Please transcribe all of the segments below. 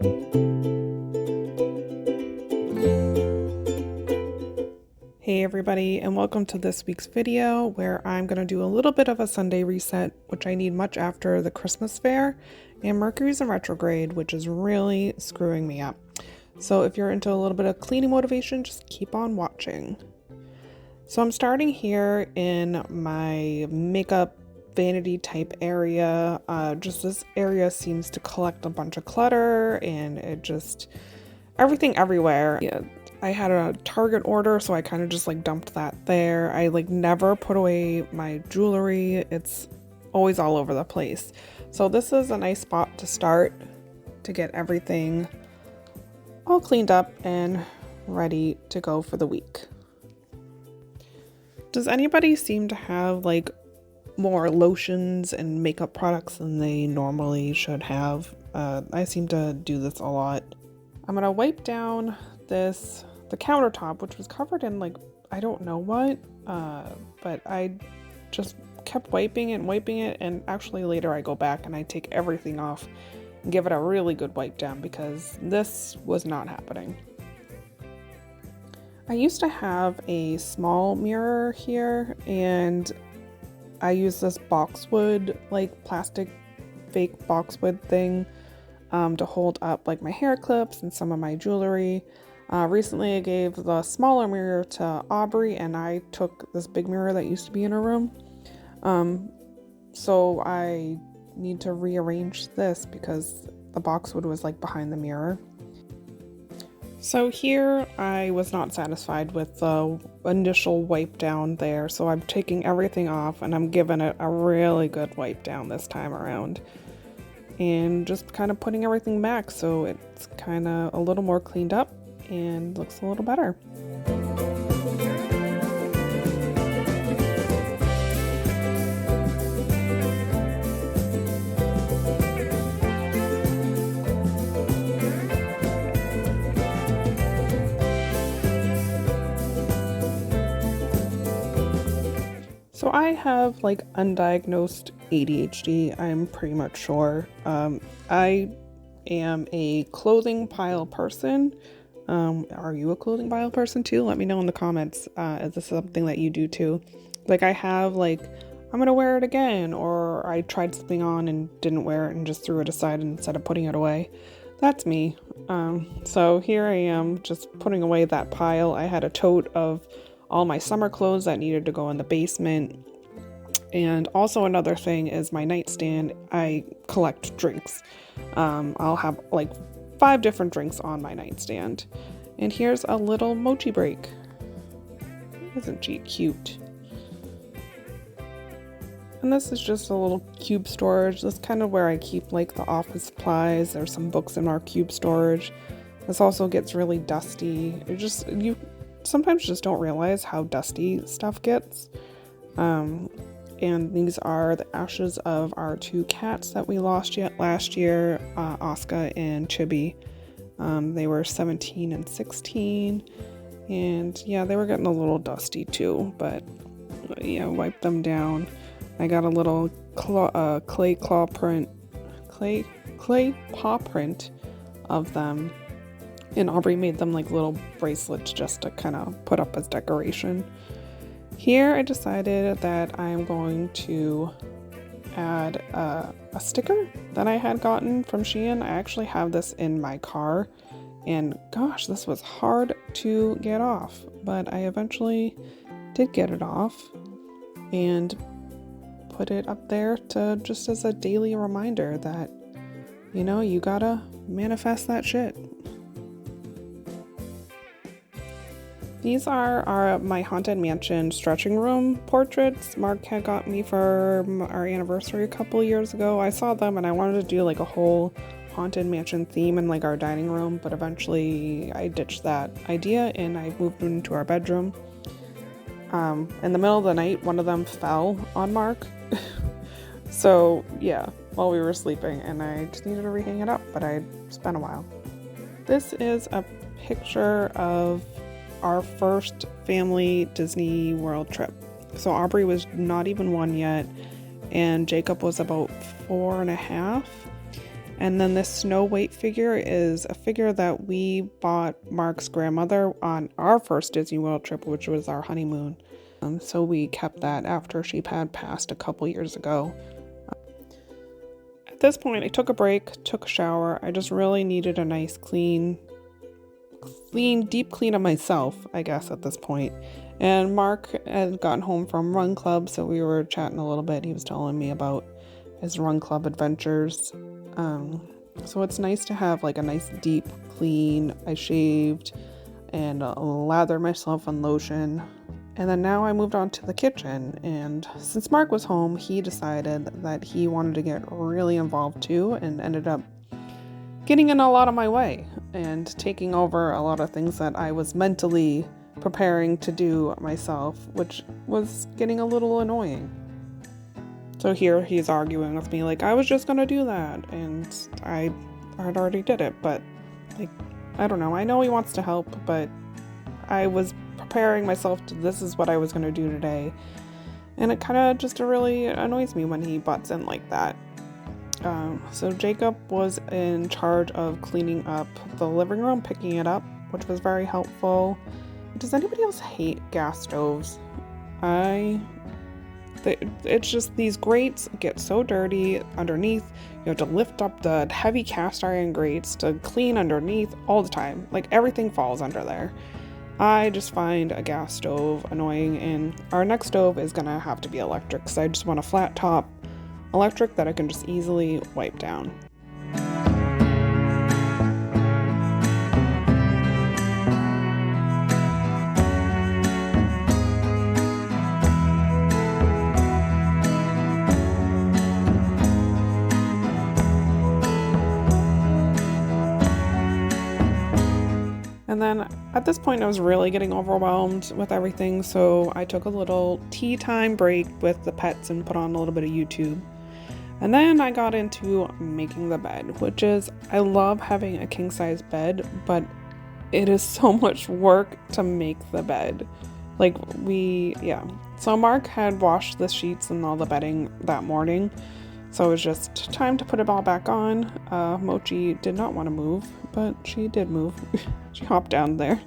Hey everybody, and welcome to this week's video where I'm going to do a little bit of a Sunday reset, which I need much after the Christmas fair, and Mercury's in retrograde, which is really screwing me up. So if you're into a little bit of cleaning motivation, just keep on watching. So I'm starting here in my makeup vanity type area. Just this area seems to collect a bunch of clutter, and it just everything everywhere. Yeah. I had a Target order, so I kind of just like dumped that there. I like never put away my jewelry. It's always all over the place. So this is a nice spot to start to get everything all cleaned up and ready to go for the week. Does anybody seem to have like more lotions and makeup products than they normally should have? I seem to do this a lot. I'm gonna wipe down the countertop, which was covered in like I don't know what, but I just kept wiping it, and actually later I go back and I take everything off and give it a really good wipe down because this was not happening. I used to have a small mirror here, and I use this boxwood, like plastic fake boxwood thing to hold up like my hair clips and some of my jewelry. Recently I gave the smaller mirror to Aubrey, and I took this big mirror that used to be in her room. So I need to rearrange this because the boxwood was like behind the mirror. So here I was not satisfied with the initial wipe down there, so I'm taking everything off and I'm giving it a really good wipe down this time around. And just kind of putting everything back so it's kind of a little more cleaned up and looks a little better. So I have like undiagnosed ADHD, I'm pretty much sure. I am a clothing pile person. Are you a clothing pile person too? Let me know in the comments if this is something that you do too. Like I have like, I'm gonna wear it again, or I tried something on and didn't wear it and just threw it aside instead of putting it away. That's me. So here I am just putting away that pile. I had a tote of all my summer clothes that needed to go in the basement. And also another thing is my nightstand. I collect drinks. I'll have like 5 different drinks on my nightstand. And here's a little mochi break. Isn't she cute? And this is just a little cube storage. This is kind of where I keep like the office supplies. There's some books in our cube storage. This also gets really dusty. You sometimes just don't realize how dusty stuff gets. And these are the ashes of our 2 cats that we lost last year, Oscar and Chibi. They were 17 and 16, and yeah, they were getting a little dusty too, but yeah, wiped them down. I got a little clay paw print of them, and Aubrey made them like little bracelets just to kind of put up as decoration. Here I decided that I'm going to add a sticker that I had gotten from Shein. I actually have this in my car, and gosh, this was hard to get off, but I eventually did get it off and put it up there to just as a daily reminder that, you know, you gotta manifest that shit. These are my Haunted Mansion stretching room portraits Mark had got me for our anniversary a couple years ago. I saw them and I wanted to do like a whole Haunted Mansion theme in like our dining room, but eventually I ditched that idea and I moved them into our bedroom. In the middle of the night, one of them fell on Mark. So yeah, while we were sleeping, and I just needed to rehang it up, but it's been a while. This is a picture of our first family Disney World trip. So Aubrey was not even 1 yet, and Jacob was about 4.5. And then this Snow White figure is a figure that we bought Mark's grandmother on our first Disney World trip, which was our honeymoon. So we kept that after she had passed a couple years ago. At this point, I took a break, took a shower. I just really needed a nice clean, deep clean of myself, I guess, at this point. And Mark had gotten home from Run Club, so we were chatting a little bit. He was telling me about his Run Club adventures. So it's nice to have like a nice deep clean. I shaved and lathered myself in lotion. And then now I moved on to the kitchen, and since Mark was home, he decided that he wanted to get really involved too, and ended up getting in a lot of my way and taking over a lot of things that I was mentally preparing to do myself, which was getting a little annoying. So here he's arguing with me like I was just gonna do that, and I had already did it, but like, I don't know. I know he wants to help, but I was preparing myself to this is what I was going to do today, and it kind of just really annoys me when he butts in like that. So Jacob was in charge of cleaning up the living room, picking it up, which was very helpful. Does anybody else hate gas stoves? It's just these grates get so dirty underneath. You have to lift up the heavy cast iron grates to clean underneath all the time. Like everything falls under there. I just find a gas stove annoying, and our next stove is gonna have to be electric because I just want a flat top electric that I can just easily wipe down. And then at this point I was really getting overwhelmed with everything, so I took a little tea time break with the pets and put on a little bit of YouTube. And then I got into making the bed, which is, I love having a king size bed, but it is so much work to make the bed. So Mark had washed the sheets and all the bedding that morning, so it was just time to put it all back on. Mochi did not want to move, but she did move. She hopped down there.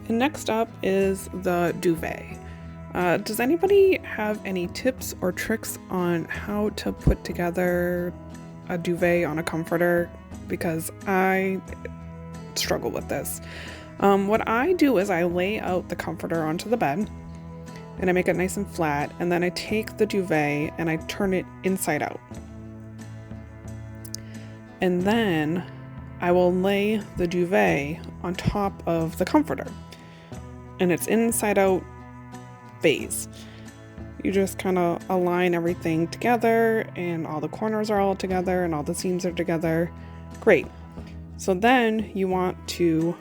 And next up is the duvet. Does anybody have any tips or tricks on how to put together a duvet on a comforter? Because I struggle with this. What I do is I lay out the comforter onto the bed and I make it nice and flat, and then I take the duvet and I turn it inside out. And then I will lay the duvet on top of the comforter. And it's inside out phase. You just kind of align everything together, and all the corners are all together and all the seams are together. Great. So then you want to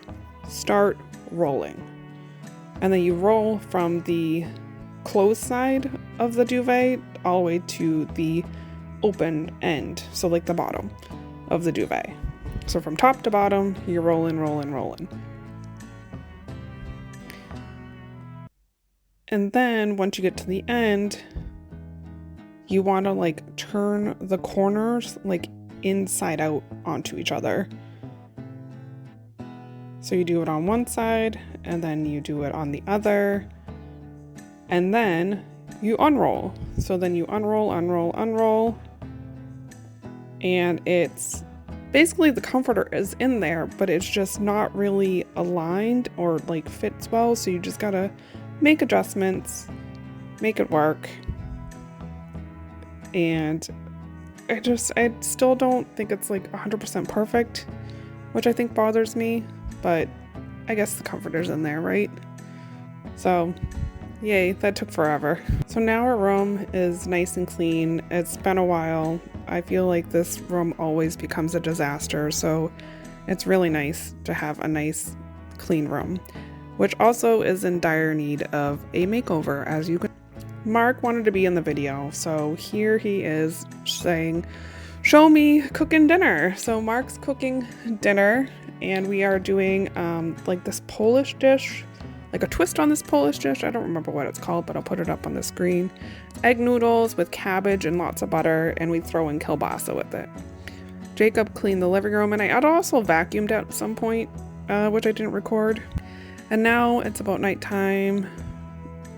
start rolling, and then you roll from the closed side of the duvet all the way to the open end, so like the bottom of the duvet. So from top to bottom, you're rolling. And then once you get to the end, you want to like turn the corners like inside out onto each other. So you do it on one side and then you do it on the other, and then you unroll. So then you unroll, and it's basically the comforter is in there, but it's just not really aligned or like fits well. So you just gotta make adjustments, make it work. And I still don't think it's like 100% perfect, which I think bothers me, but I guess the comforter's in there, right? So yay, that took forever. So now our room is nice and clean. It's been a while. I feel like this room always becomes a disaster, so it's really nice to have a nice clean room. which also is in dire need of a makeover, as you can. Mark wanted to be in the video, so here he is saying, show me cooking dinner. So Mark's cooking dinner, and we are doing like this Polish dish, like a twist on this Polish dish. I don't remember what it's called, but I'll put it up on the screen. Egg noodles with cabbage and lots of butter, and we throw in kielbasa with it. Jacob cleaned the living room, and I had also vacuumed at some point, which I didn't record. And now it's about nighttime.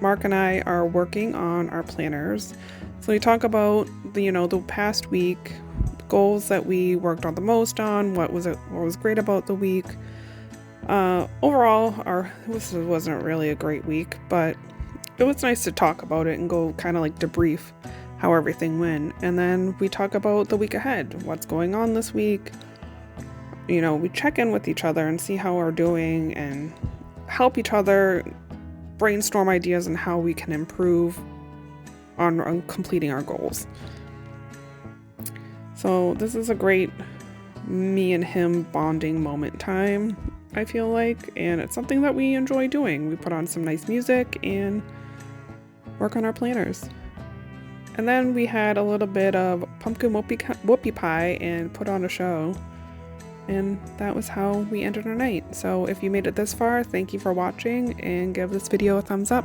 Mark and I are working on our planners. So we talk about the past week, goals that we worked on the most on, what was great about the week. Overall, this wasn't really a great week, but it was nice to talk about it and go kind of like debrief how everything went. And then we talk about the week ahead, what's going on this week. We check in with each other and see how we're doing and help each other brainstorm ideas on how we can improve on completing our goals. So this is a great me and him bonding moment time, I feel like, and it's something that we enjoy doing. We put on some nice music and work on our planners. And then we had a little bit of pumpkin whoopie pie and put on a show. And that was how we ended our night. So if you made it this far, thank you for watching, and give this video a thumbs up.